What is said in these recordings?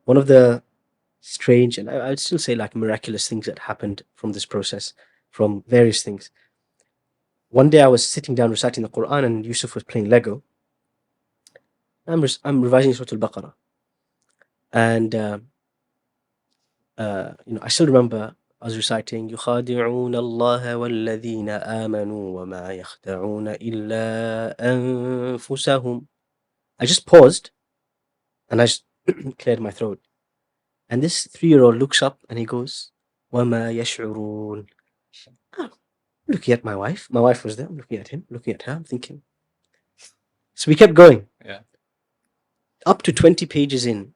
one of the strange, and I'd still say like miraculous things that happened from this process, from various things. One day I was sitting down reciting the Quran, and Yusuf was playing Lego. I'm revising Surah Al-Baqarah, and I still remember I was reciting يخادعون الله والذين آمنوا وما يخدعون إلا أنفسهم. I just paused and I just cleared my throat. And this 3-year-old looks up and he goes, وما يشعرون. I'm looking at my wife. My wife was there. I'm looking at him, looking at her. I'm thinking. So we kept going. Yeah. Up to 20 pages in,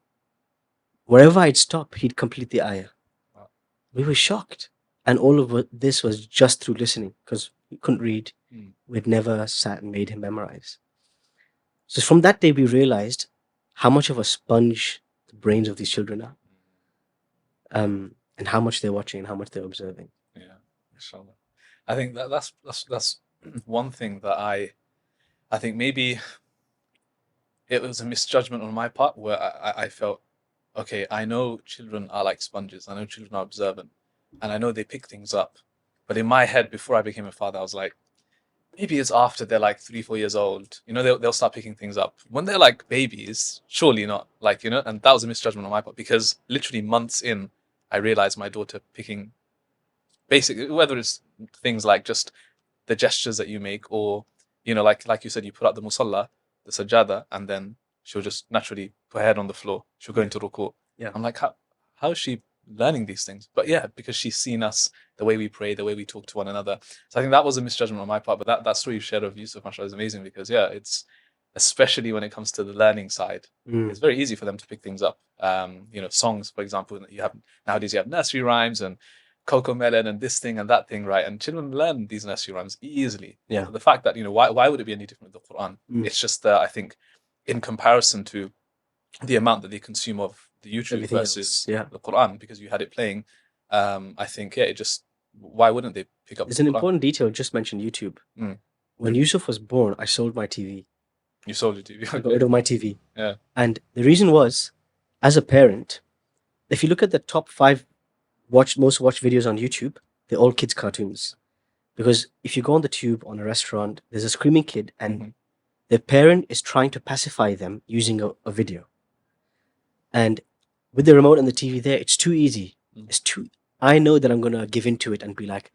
wherever I'd stop, he'd complete the ayah. Wow. We were shocked. And all of this was just through listening because we couldn't read. We'd never sat and made him memorize. So from that day, we realized how much of a sponge the brains of these children are, and how much they're watching and how much they're observing. Yeah, inshallah. I think that's one thing that I think maybe it was a misjudgment on my part where I felt, okay, I know children are like sponges. I know children are observant, and I know they pick things up. But in my head, before I became a father, I was like, maybe it's after they're like 3-4 years old. They'll start picking things up. When they're like babies, surely not. And that was a misjudgment on my part because literally months in, I realized my daughter picking basically whether it's things like just the gestures that you make or like you said, you put up the musalla, the sajada, and then she'll just naturally put her head on the floor, she'll go into ruku. Yeah. I'm like, how is she learning these things? But yeah, because she's seen us, the way we pray, the way we talk to one another. So I think that was a misjudgment on my part, but that story you shared of Yusuf, mashallah, is amazing because yeah, it's especially when it comes to the learning side, it's very easy for them to pick things up. Songs, for example, you have nowadays you have nursery rhymes and Coco Melon and this thing and that thing, right? And children learn these nursery rhymes easily. Yeah. But the fact that, why would it be any different with the Quran? It's just that I think in comparison to the amount that they consume of the YouTube Everything versus else, yeah. the Quran, because you had it playing, I think, why wouldn't they pick up There's the an Quran? important detail, just mentioned YouTube. When Yusuf was born, I sold my TV. You sold your TV. I got rid of my TV. Yeah. And the reason was, as a parent, if you look at the top 5 most watched videos on YouTube, they're all kids' cartoons. Because if you go on the tube on a restaurant, there's a screaming kid and the parent is trying to pacify them using a video. And with the remote and the TV there, it's too easy. I know that I'm going to give into it and be like,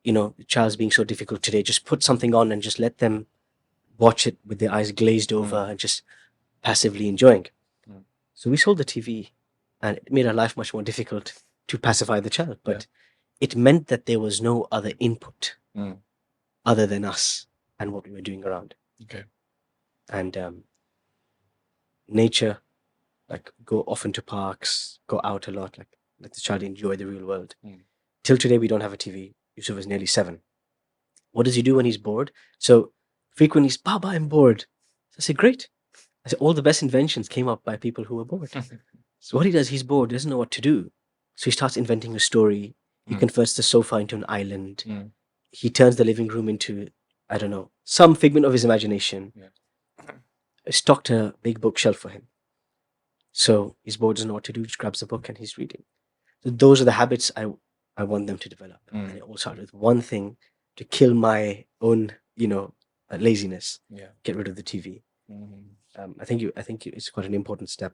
the child's being so difficult today. Just put something on and just let them watch it with their eyes glazed over and just passively enjoying. So we sold the TV and it made our life much more difficult to pacify the child. But it meant that there was no other input other than us and what we were doing around. Okay. And nature, like go often to parks, go out a lot, like let the child enjoy the real world. Till today, we don't have a TV. Yusuf is nearly 7. What does he do when he's bored? So frequently he's, Baba, I'm bored. So I say, great. I said, all the best inventions came up by people who were bored. So what he does, he's bored, doesn't know what to do. So he starts inventing a story. He converts the sofa into an island. He turns the living room into, I don't know, some figment of his imagination. I stocked a big bookshelf for him. So he's bored, doesn't know what to do, just grabs the book and he's reading. So those are the habits I want them to develop. And it all started with one thing to kill my own, laziness. Yeah. Get rid of the TV. I think it's quite an important step.